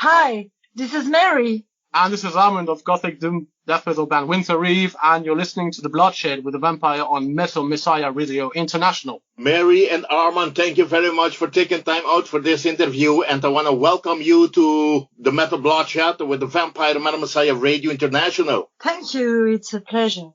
Hi, this is Mary. And this is Armand of gothic doom death metal band Wintereve, and you're listening to The Bloodshed with the Vampire on Metal Messiah Radio International. Mary and Armand, thank you very much for taking time out for this interview, and I want to welcome you to the Metal Bloodshed with the Vampire Metal Messiah Radio International. Thank you, it's a pleasure.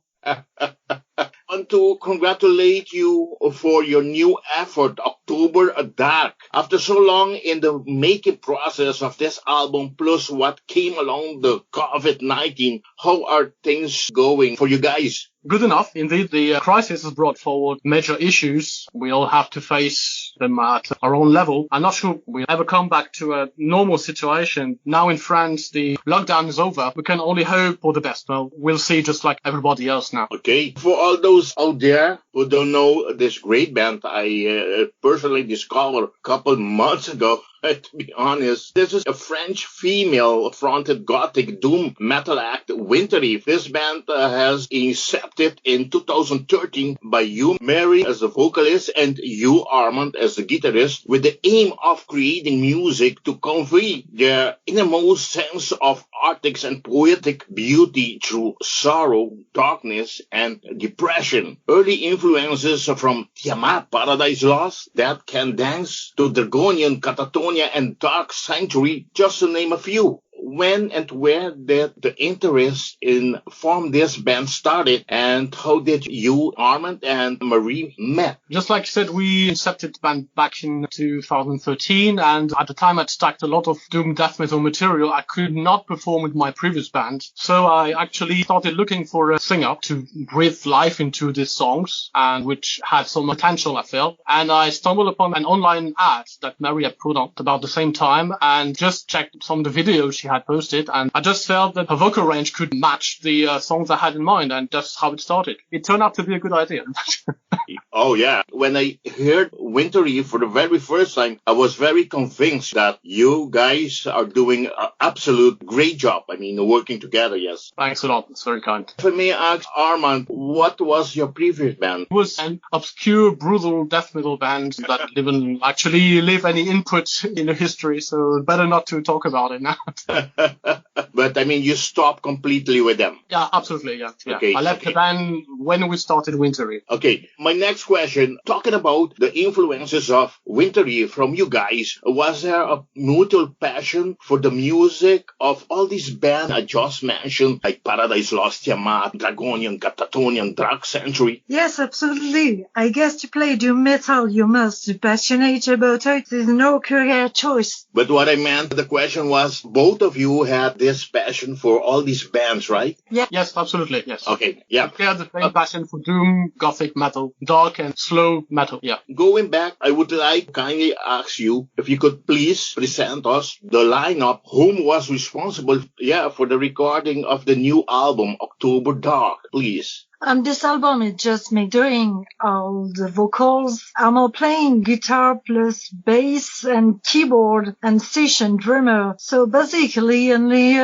And to congratulate you for your new effort, October Dark. After so long in the making process of this album, plus what came along the COVID-19, how are things going for you guys? Good enough. Indeed, the crisis has brought forward major issues. We all have to face them at our own level. I'm not sure we'll ever come back to a normal situation. Now in France, the lockdown is over. We can only hope for the best. Well, we'll see just like everybody else now. Okay. For all those out there who don't know this great band, I personally discovered a couple months ago. To be honest, this is a French female-fronted gothic doom metal act, Wintereve. This band has incepted in 2013 by you, Mary, as the vocalist, and you, Armand, as the guitarist, with the aim of creating music to convey their innermost sense of arctic and poetic beauty through sorrow, darkness, and depression. Early influences from Tiamat, Paradise Lost, That Can Dance, to Draconian, Catatonia, and Dark Sanctuary, just to name a few. When and where did the interest in form this band started, and how did you, Armand, and Marie met? Just like you said, we incepted the band back in 2013, and at the time I'd stacked a lot of doom death metal material I could not perform with my previous band. So I actually started looking for a singer to breathe life into these songs, and which had some potential, I felt. And I stumbled upon an online ad that Mary had put on about the same time, and just checked some of the videos she had posted, and I just felt that her vocal range could match the songs I had in mind, and that's how it started. It turned out to be a good idea. Oh, yeah. When I heard Wintereve for the very first time, I was very convinced that you guys are doing an absolute great job. I mean, working together, yes. Thanks a lot. It's very kind. If I may ask, Armand, what was your previous band? It was an obscure, brutal death metal band that didn't actually leave any input in the history, so better not to talk about it now. But, I mean, you stopped completely with them? Yeah, absolutely, yeah. Okay, I left the band when we started Wintereve. Okay, my next question, talking about the influences of Wintereve from you guys, was there a mutual passion for the music of all these bands I just mentioned, like Paradise Lost, Tiamat, Draconian, Catatonian, Dark Sanctuary? Yes, absolutely. I guess to play doom metal, you must be passionate about it. There's no career choice. But what I meant, the question was, both of you had this passion for all these bands, right? Yeah. Yes, absolutely, yes. Okay, yeah. We had the same passion for doom, gothic metal, dark and slow metal, yeah. Going back, I would like to kindly ask you if you could please present us the lineup, whom was responsible, for the recording of the new album, October Dark, please. This album is just me doing all the vocals. I'm all playing guitar plus bass and keyboard and session drummer. So basically only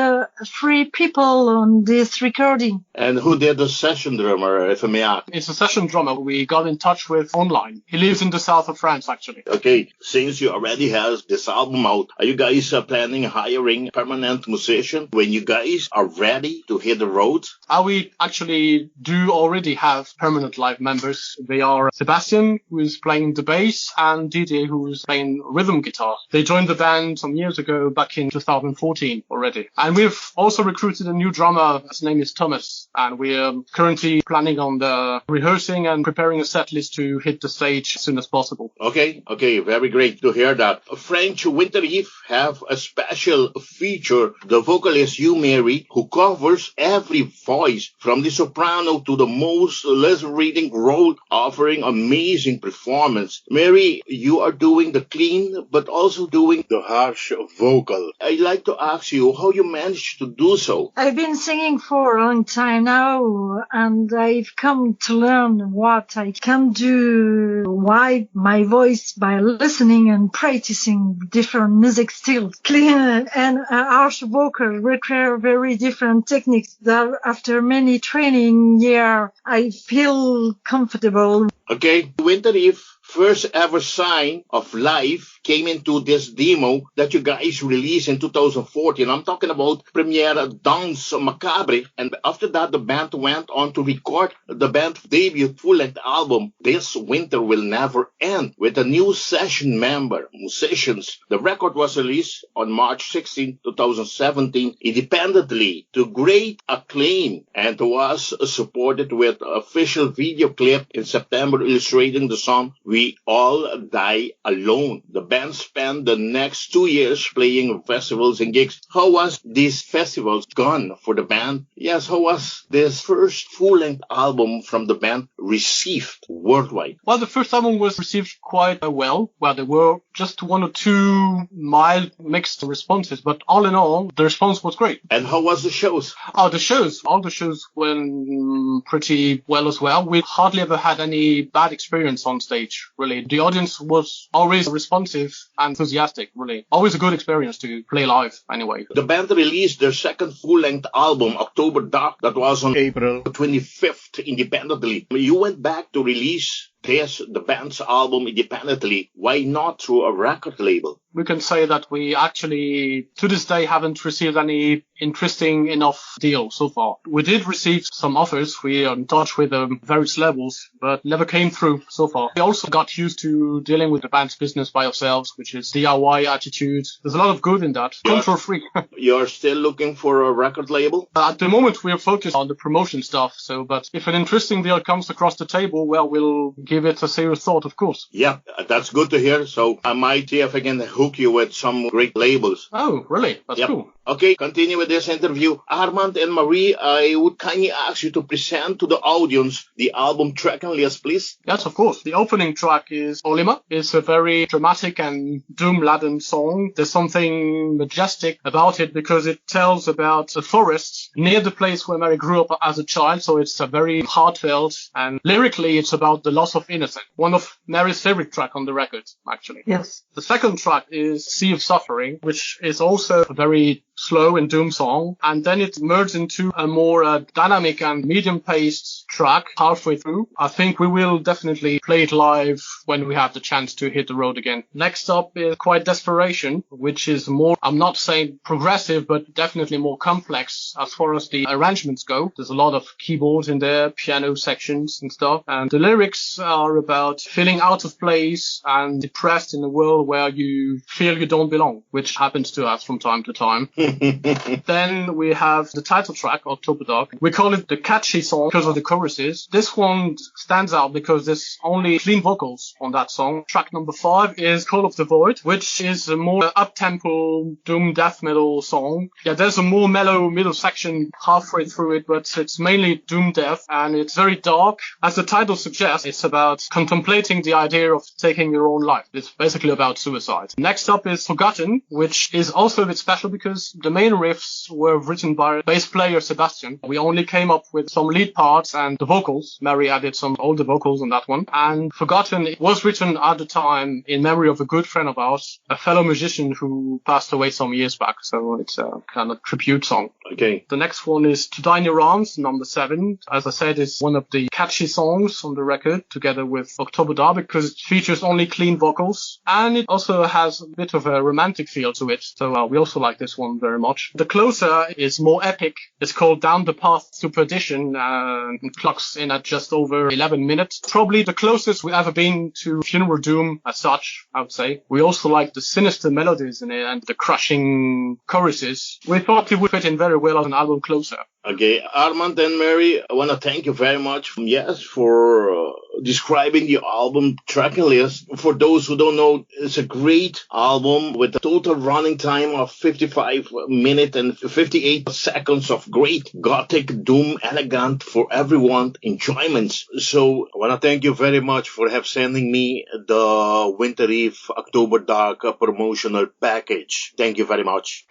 3 people on this recording. And who did the session drummer, if I may ask? It's a session drummer we got in touch with online. He lives in the south of France, actually. Okay, since you already have this album out, are you guys planning hiring a permanent musician when you guys are ready to hit the road? We actually do already have permanent live members. They are Sebastian, who is playing the bass, and Didier, who is playing rhythm guitar. They joined the band some years ago, back in 2014 already. And we've also recruited a new drummer. His name is Thomas, and we're currently planning on the rehearsing and preparing a set list to hit the stage as soon as possible. Okay, very great to hear that. French Wintereve have a special feature, the vocalist you, Mary, who covers every voice from the soprano to the most less-reading role, offering amazing performance. Mary, you are doing the clean, but also doing the harsh vocal. I'd like to ask you how you managed to do so. I've been singing for a long time now, and I've come to learn what I can do, why my voice, by listening and practicing different music styles. Clean and harsh vocal require very different techniques that after many training years, I feel comfortable. Okay, Wintereve first ever sign of life came into this demo that you guys released in 2014. I'm talking about Première Danse Macabre. And after that, the band went on to record the band's debut full-length album, This Winter Will Never End, with a new session member, musicians. The record was released on March 16, 2017, independently to great acclaim and was supported with an official video clip in September illustrating the song We All Die Alone. The band spent the next 2 years playing festivals and gigs. How was these festivals gone for the band? Yes, how was this first full-length album from the band received worldwide? Well, the first album was received quite well. Well, there were just 1 or 2 mild mixed responses, but all in all, the response was great. And how was the shows? Oh, all the shows went pretty well as well. We hardly ever had any bad experience on stage, really. The audience was always responsive and enthusiastic, really. Always a good experience to play live, anyway. The band released their second full-length album, October Dark, that was on April 25th, independently. You went back to release the band's album independently. Why not through a record label? We can say that we actually, to this day, haven't received any interesting enough deal so far. We did receive some offers. We are in touch with various labels, but never came through so far. We also got used to dealing with the band's business by ourselves, which is DIY attitude. There's a lot of good in that. Control free. You're still looking for a record label? At the moment, we're focused on the promotion stuff. But if an interesting deal comes across the table, well, we'll give it a serious thought, of course. Yeah, that's good to hear. So I might see if I can hook you with some great labels. Oh, really? That's cool. Okay, continue with this interview. Armand and Marie, I would kindly ask you to present to the audience the album track and list, please. Yes, of course. The opening track is Olima. It's a very dramatic and doom-laden song. There's something majestic about it because it tells about a forest near the place where Mary grew up as a child. So it's a very heartfelt, and lyrically it's about the loss of innocence. One of Mary's favorite track on the record, actually. Yes. The second track is Sea of Suffering, which is also a very slow and doom song, and then it merged into a more dynamic and medium-paced track halfway through. I think we will definitely play it live when we have the chance to hit the road again. Next up is Quiet Desperation, which is more, I'm not saying progressive, but definitely more complex as far as the arrangements go. There's a lot of keyboards in there, piano sections and stuff, and the lyrics are about feeling out of place and depressed in a world where you feel you don't belong, which happens to us from time to time. Then we have the title track, October Dark. We call it the catchy song because of the choruses. This one stands out because there's only clean vocals on that song. Track number 5 is Call of the Void, which is a more up-tempo doom death metal song. Yeah, there's a more mellow middle section halfway through it, but it's mainly doom death and it's very dark. As the title suggests, it's about contemplating the idea of taking your own life. It's basically about suicide. Next up is Forgotten, which is also a bit special because the main riffs were written by bass player Sebastian. We only came up with some lead parts and the vocals. Mary added some older vocals on that one. And Forgotten was written at the time in memory of a good friend of ours, a fellow musician who passed away some years back. So it's a kind of tribute song. Okay. The next one is To Die in Your Arms, number 7. As I said, it's one of the catchy songs on the record, together with October Dark, because it features only clean vocals. And it also has a bit of a romantic feel to it. So we also like this one very much. The Closer is more epic. It's called Down the Path to Perdition, and clocks in at just over 11 minutes. Probably the closest we've ever been to Funeral Doom as such, I would say. We also like the sinister melodies in it and the crushing choruses. We thought it would fit in very well as an album closer. Okay, Armand and Mary, I want to thank you very much, for describing the album tracking list. For those who don't know, it's a great album with a total running time of 55 minutes and 58 seconds of great gothic doom, elegant for everyone enjoyments. So I want to thank you very much for sending me the Wintereve October Dark promotional package. Thank you very much.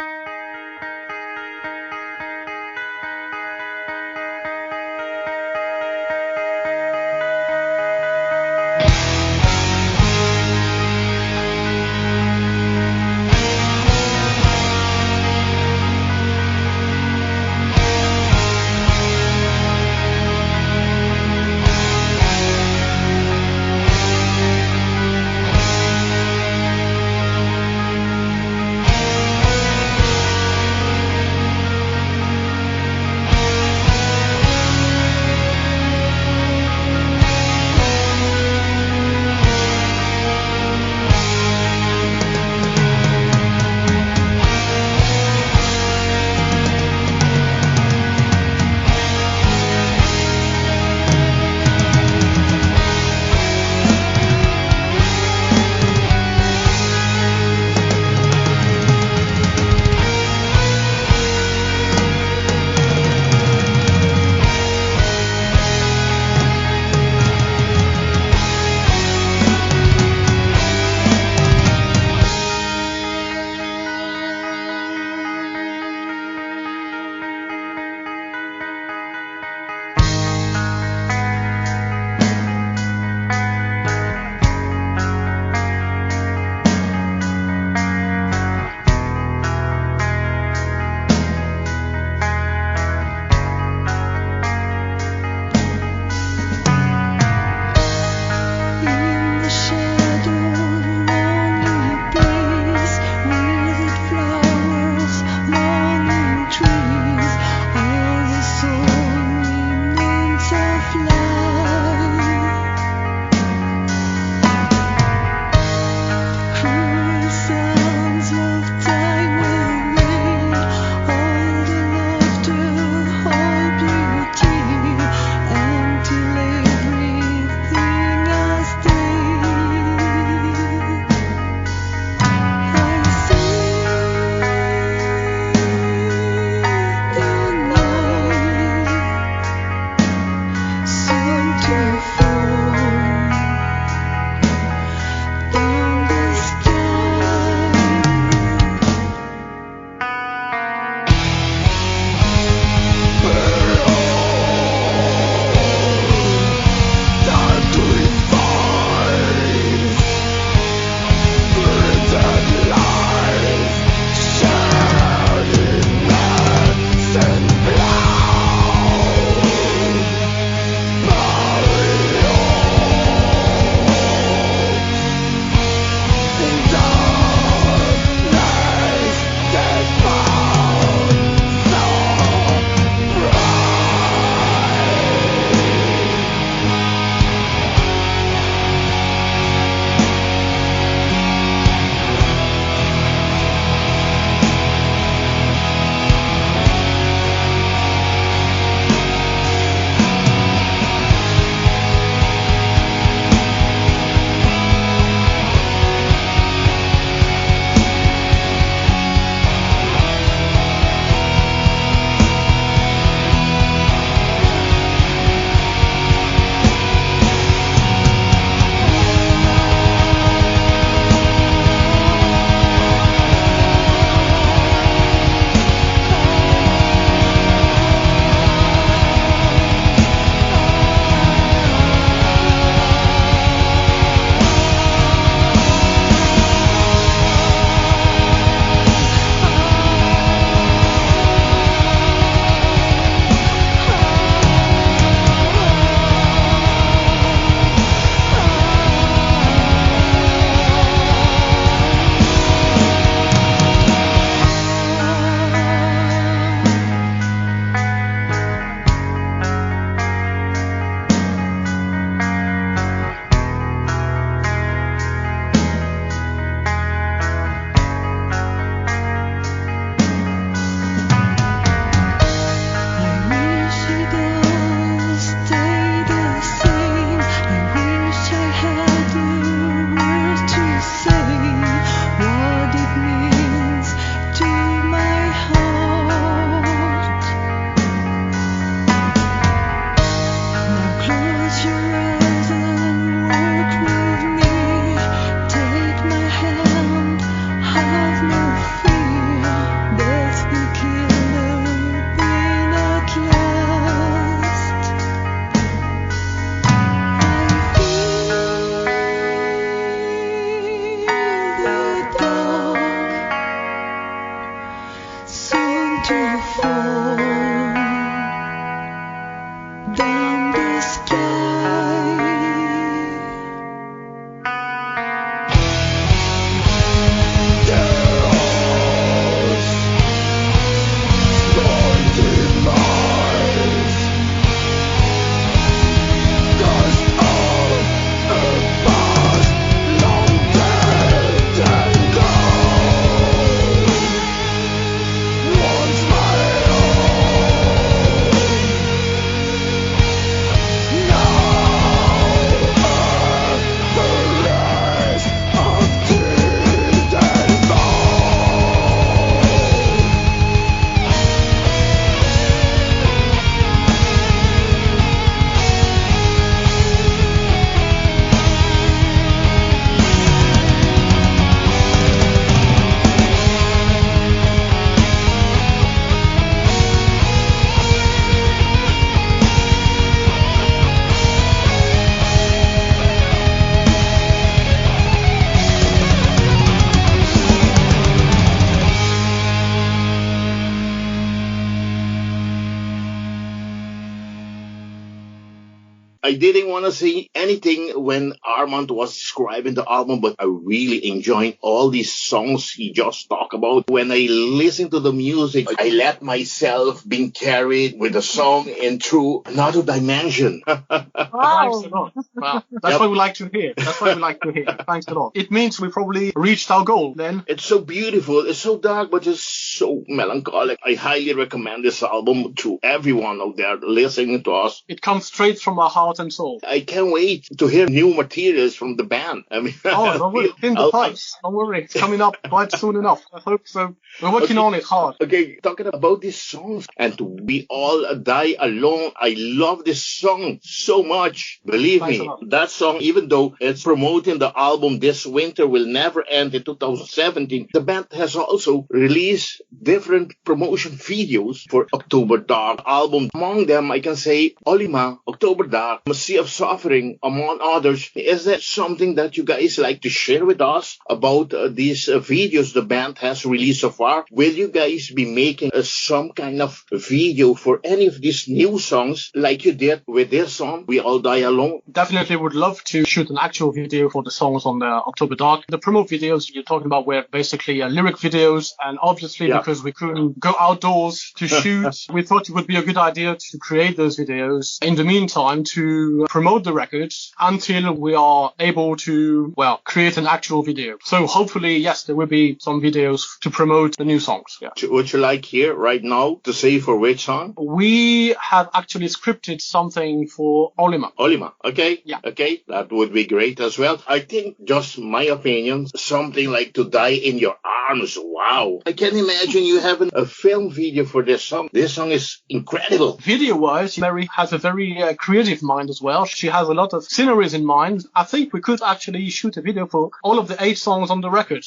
I didn't want to say anything when Armand was describing the album, but I really enjoyed all these songs he just talked about. When I listen to the music, I let myself be carried with the song into another dimension. Thanks a lot. Wow. That's what we like to hear. That's what we like to hear. Thanks a lot. It means we probably reached our goal then. It's so beautiful. It's so dark, but it's so melancholic. I highly recommend this album to everyone out there listening to us. It comes straight from our heart and soul. I can't wait to hear new materials from the band. I mean, don't worry. In the pipes. Don't worry. It's coming up quite soon enough. I hope so. We're working on it hard. Okay, talking about these songs and We All Die Alone. I love this song so much. Believe me, that song, even though it's promoting the album This Winter Will Never End in 2017, the band has also released different promotion videos for October Dark album. Among them, I can say Olima, October Dark, A Sea of Suffering, among others. Is that something that you guys like to share with us about these videos the band has released so far? Will you guys be making some kind of video for any of these new songs like you did with this song, We All Die Alone? Definitely would love to shoot an actual video for the songs on the October Dark. The promo videos you're talking about were basically lyric videos, and obviously because we couldn't go outdoors to shoot, we thought it would be a good idea to create those videos in the meantime to promote the records until we are able to, create an actual video. So hopefully, yes, there will be some videos to promote the new songs. Yeah. Would you like here right now to say for which song? We have actually scripted something for Olima. Olima, okay. Yeah. Okay, that would be great as well. I think, just my opinion, something like To Die in Your Arms. Wow. I can imagine you having a film video for this song. This song is incredible. Video-wise, Mary has a very creative mind as well. She has a lot of sceneries in mind. I think we could actually shoot a video for all of the 8 songs on the record.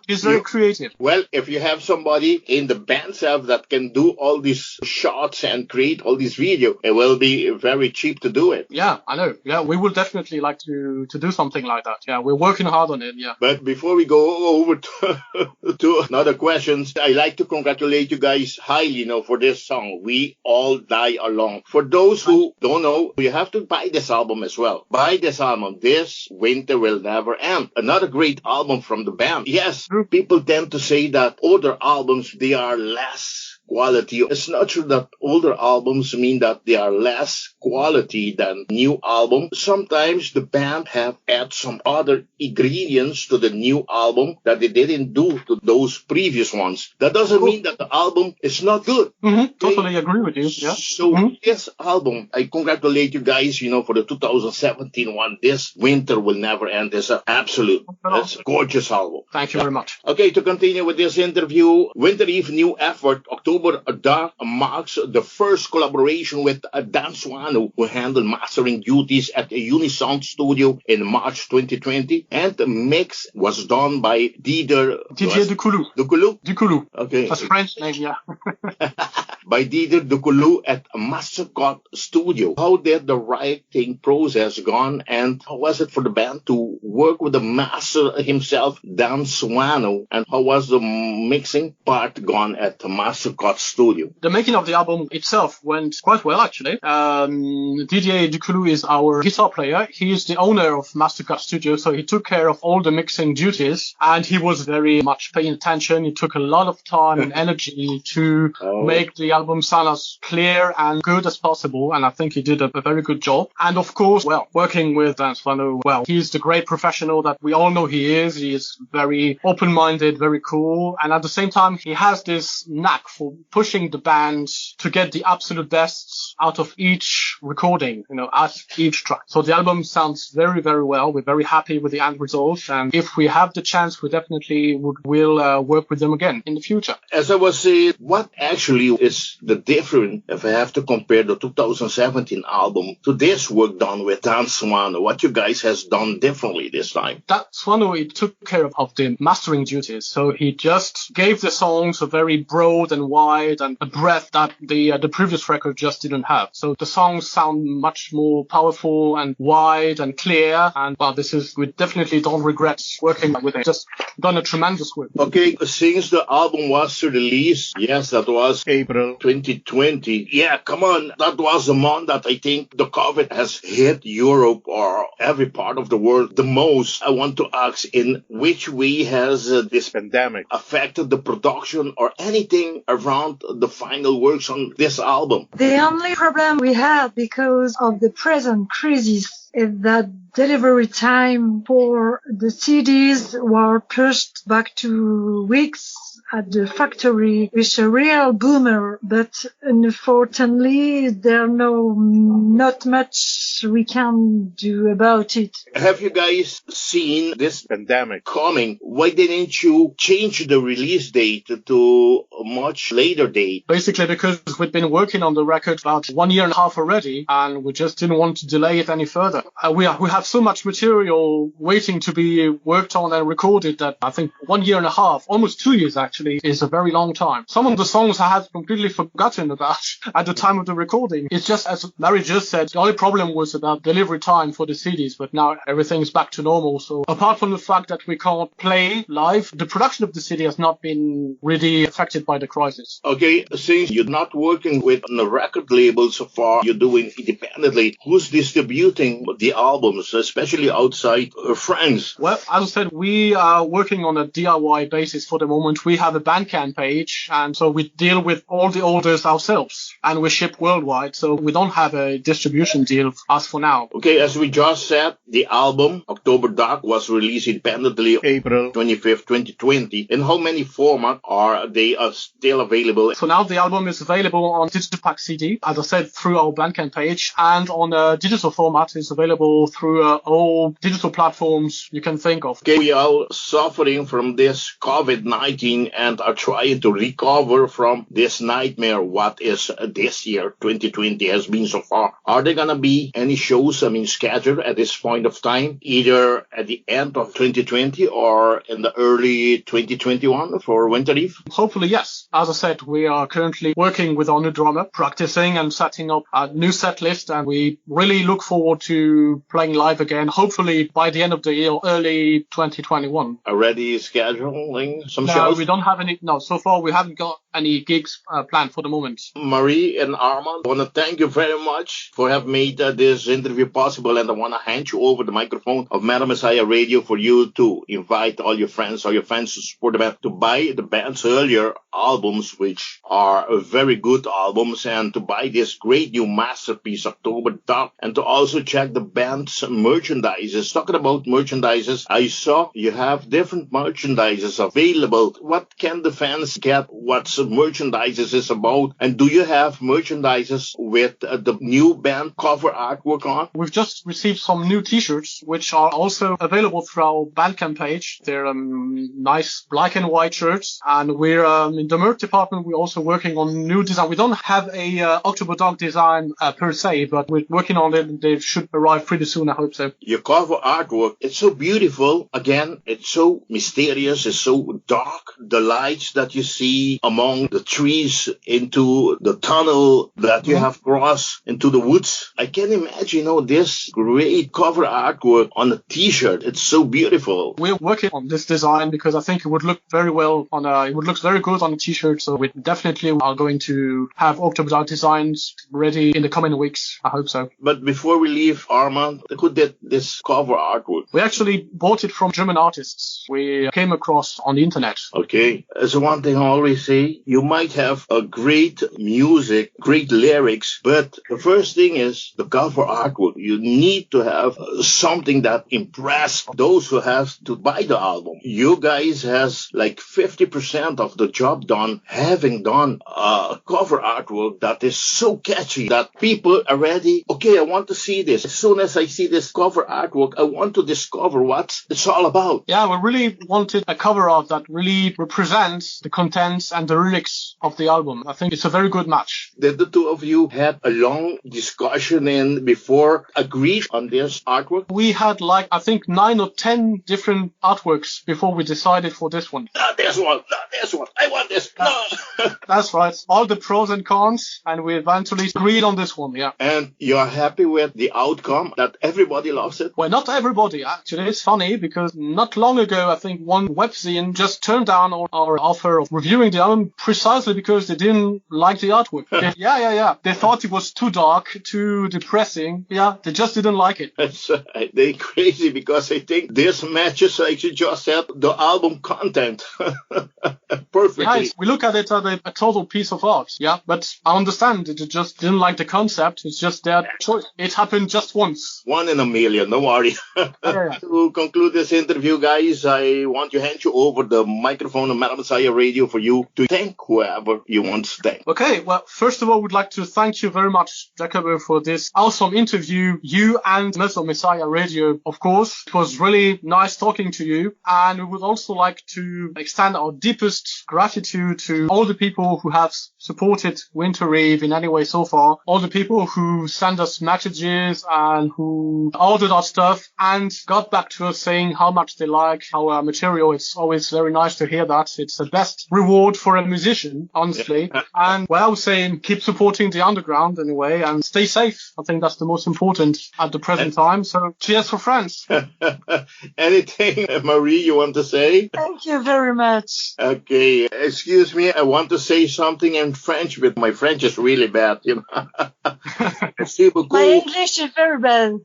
She's very creative. Well, if you have somebody in the band self that can do all these shots and create all these video, it will be very cheap to do it. Yeah, I know. Yeah, we would definitely like to do something like that. Yeah, we're working hard on it. Yeah. But before we go over to another questions, I like to congratulate you guys highly, for this song, We All Die Alone. For those who don't know, you have to buy this album as well. Buy this album, This Winter Will Never End. Another great album from the band. Yes, people tend to say that older albums, they are less quality. It's not true that older albums mean that they are less quality than new album. Sometimes the band have added some other ingredients to the new album that they didn't do to those previous ones. That doesn't mean that the album is not good. Mm-hmm. Totally agree with you. Yeah. So this album, I congratulate you guys, for the 2017 one. This Winter Will Never End is that's a gorgeous album. Thank you very much. Okay, to continue with this interview, Wintereve new effort, October Dark, marks the first collaboration with Dan Swano, who handled mastering duties at a Unisound studio in March 2020, and the mix was done by Didier Ducoulou. Ducoulou. Okay. That's French name, yeah. By Didier Ducoulou at Mastercot Studio. How did the writing process gone, and how was it for the band to work with the master himself, Dan Swano, and how was the mixing part gone at Mastercot Studio? The making of the album itself went quite well, actually. Didier Ducoulou is our guitar player. He is the owner of Mastercot Studio, so he took care of all the mixing duties, and he was very much paying attention. He took a lot of time and energy to make the album sound as clear and good as possible, and I think he did a very good job. And of course, working with Dan Swano, he's the great professional that we all know he is. He is very open-minded, very cool, and at the same time, he has this knack for pushing the band to get the absolute best out of each recording, out of each track. So the album sounds very, very well. We're very happy with the end result, and if we have the chance, we definitely will work with them again in the future. As I was saying, what actually is the difference if I have to compare the 2017 album to this work done with Dan Swano? What you guys has done differently this time? Dan Swano, he took care of the mastering duties, so he just gave the songs a very broad and wide and a breadth that the previous record just didn't have. So the songs sound much more powerful and wide and clear, and we definitely don't regret working with it. Just done a tremendous work. Okay, since the album was released, yes, that was April April 2020. Yeah, come on. That was the month that I think the COVID has hit Europe or every part of the world the most. I want to ask, in which way has this pandemic affected the production or anything around the final works on this album? The only problem we had because of the present crisis is that delivery time for the CDs were pushed back to weeks at the factory, which is a real boomer, but unfortunately there's not much we can do about it. Have you guys seen this pandemic coming? Why didn't you change the release date to a much later date? Basically because we'd been working on the record about 1 year and a half already, and we just didn't want to delay it any further. We have so much material waiting to be worked on and recorded that I think 1 year and a half, almost 2 years actually, is a very long time. Some of the songs I had completely forgotten about at the time of the recording. It's just, as Mary just said, the only problem was about delivery time for the CDs, but now everything's back to normal. So apart from the fact that we can't play live, the production of the CD has not been really affected by the crisis. Okay, since you're not working with a record label so far, you're doing independently, who's distributing the albums, especially outside France? Well, as I said, we are working on a DIY basis for the moment. We have a Bandcamp page, and so we deal with all the orders ourselves, and we ship worldwide, so we don't have a distribution deal as for now. Okay, as we just said, the album, October Dark, was released independently April 25th, 2020. In how many formats are they still available? So now the album is available on Digital Pack CD, as I said, through our Bandcamp page, and on a digital format is available through all digital platforms you can think of. Okay, we are suffering from this COVID-19 and are trying to recover from this nightmare. What is this year, 2020, has been so far? Are there going to be any shows, scheduled at this point of time, either at the end of 2020 or in the early 2021 for Wintereve? Hopefully, yes. As I said, we are currently working with our new drummer, practicing and setting up a new set list, and we really look forward to playing live again, hopefully by the end of the year, early 2021. Already scheduling some No, shows? we don't have any. No, so far we haven't got any gigs planned for the moment. Marie and Armand, I want to thank you very much for having made this interview possible, and I want to hand you over the microphone of Madam Messiah Radio for you to invite all your friends or your fans to support the band, to buy the band's earlier albums, which are very good albums, and to buy this great new masterpiece, October Dark, and to also check the band's merchandises. Talking about merchandises, I saw you have different merchandises available. What can the fans get? What's merchandises is about? And do you have merchandises with the new band cover artwork on? We've just received some new t-shirts, which are also available through our Bandcamp page. They're nice black and white shirts, and we're in the merch department. We're also working on new design. We don't have a October Dark design per se, but we're working on it, and they should arrive pretty soon, I hope so. Your cover artwork, it's so beautiful. Again, it's so mysterious, it's so dark. The lights that you see among the trees into the tunnel that you have crossed into the woods. I can imagine, this great cover artwork on a t-shirt. It's so beautiful. We're working on this design because I think it would look very well it would look very good on a t-shirt. So we definitely are going to have October Dark designs ready in the coming weeks. I hope so. But before we leave, Armand, who did this cover artwork? We actually bought it from German artists we came across on the internet. Okay. As one thing I always say, you might have a great music, great lyrics, but the first thing is the cover artwork. You need to have something that impress those who have to buy the album. You guys has like 50% of the job done, having done a cover artwork that is so catchy that people are ready. Okay, I want to see this. As soon as I see this cover artwork, I want to discover what it's all about. Yeah, we really wanted a cover art that really represents the contents and the lyrics of the album. I think it's a very good match. Did the two of you have a long discussion and before agreed on this artwork? We had I think 9 or 10 different artworks before we decided for this one. This one. this one. I want this. No. That's right. All the pros and cons, and we eventually agreed on this one, yeah. And you're happy with the outcome, that everybody loves it? Well, not everybody, actually. It's funny because not long ago, I think one webzine just turned down our offer of reviewing the album precisely because they didn't like the artwork. Yeah. They thought it was too dark, too depressing. Yeah, they just didn't like it. They're crazy because I think this matches, like you just said, the album content perfectly. Yeah, we look at it as a total piece of art. Yeah, but I understand that they just didn't like the concept. It's just their choice. It happened just once. One in a million, don't worry. Yeah. To conclude this interview, guys, I want to hand you over the microphone of Metal Messiah Radio for you to thank whoever you want to thank. Okay, well, first of all, we'd like to thank you very much, Jacobo, for this awesome interview. You and Metal Messiah Radio, of course. It was really nice talking to you. And we would also like to extend our deepest gratitude to all the people who have supported Wintereve in any way so far. All the people who sent us messages and who ordered our stuff and got back to us saying how much they like our material. It's always very nice to hear that. It's the best reward for a musician, honestly. And well, I was saying keep supporting the underground anyway and stay safe. I think that's the most important at the present time. So cheers for France. Anything, Marie, you want to say? Thank you very much. Okay, excuse me. I want to say something in French, but my French is really bad, you know. My English is very bad.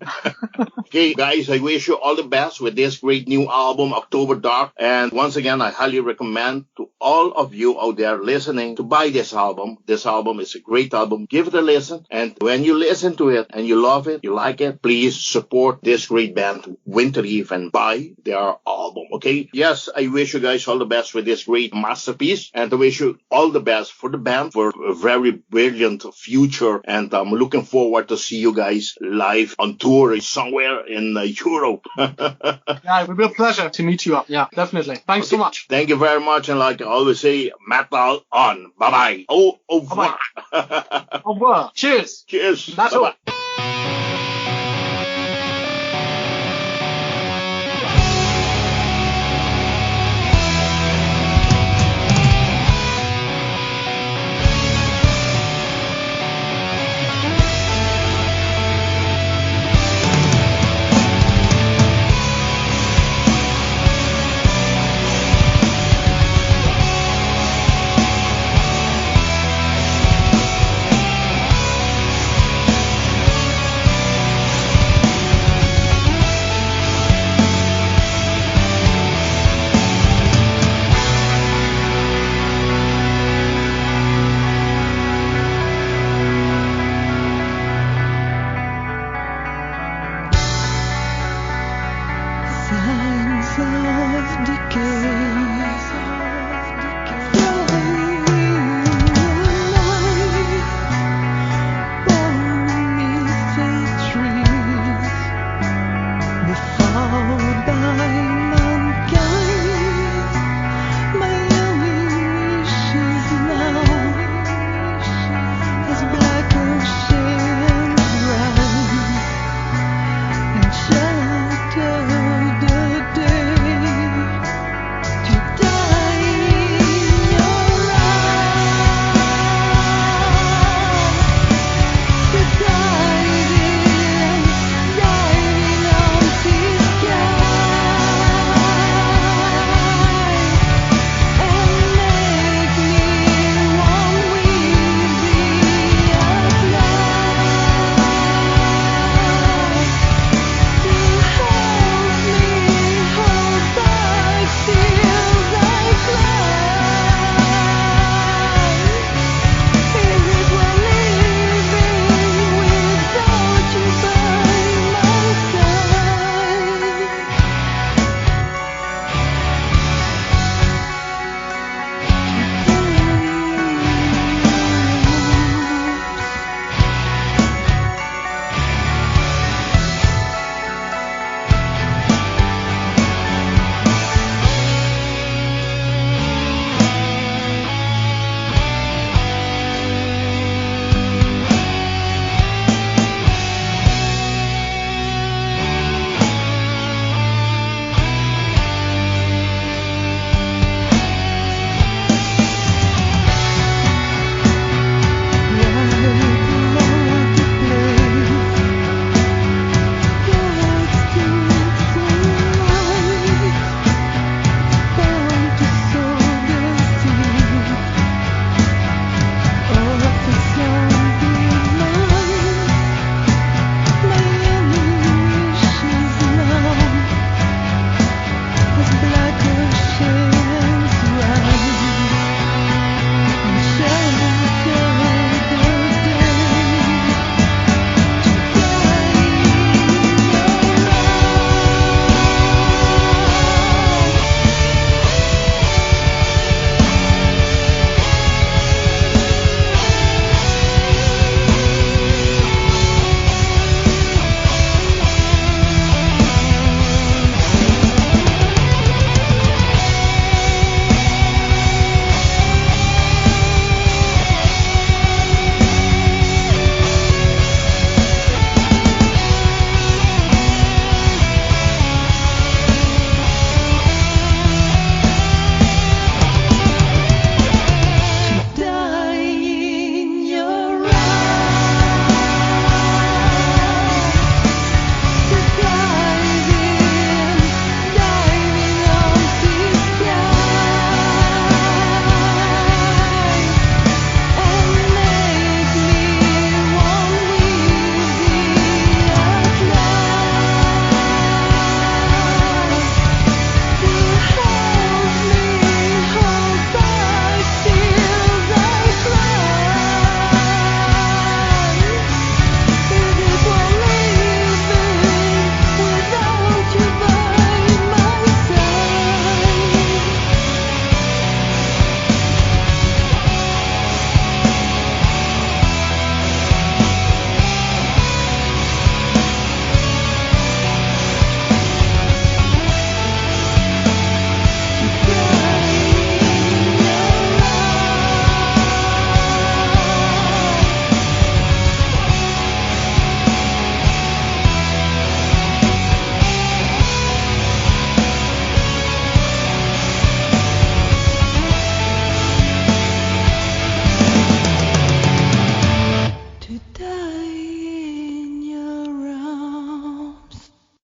Okay, guys, I wish you all the best with this great new album, October Dark. And once again, I highly recommend to all of you out there listening to buy this album. This album is a great album. Give it a listen. And when you listen to it and you love it, you like it, please support this great band, Wintereve, and buy their album, okay? Yes, I wish you guys all the best with this great masterpiece. And I wish you all the best for the band for a very brilliant future. And I'm looking forward to see you guys live on tour somewhere in Europe. Yeah, it will be a pleasure to meet you up. Yeah, definitely. Thanks so much. Thank you very much. And like I always say, metal on. Bye-bye. Au revoir. Bye-bye. Au revoir. Cheers. Cheers. Metal. Bye-bye.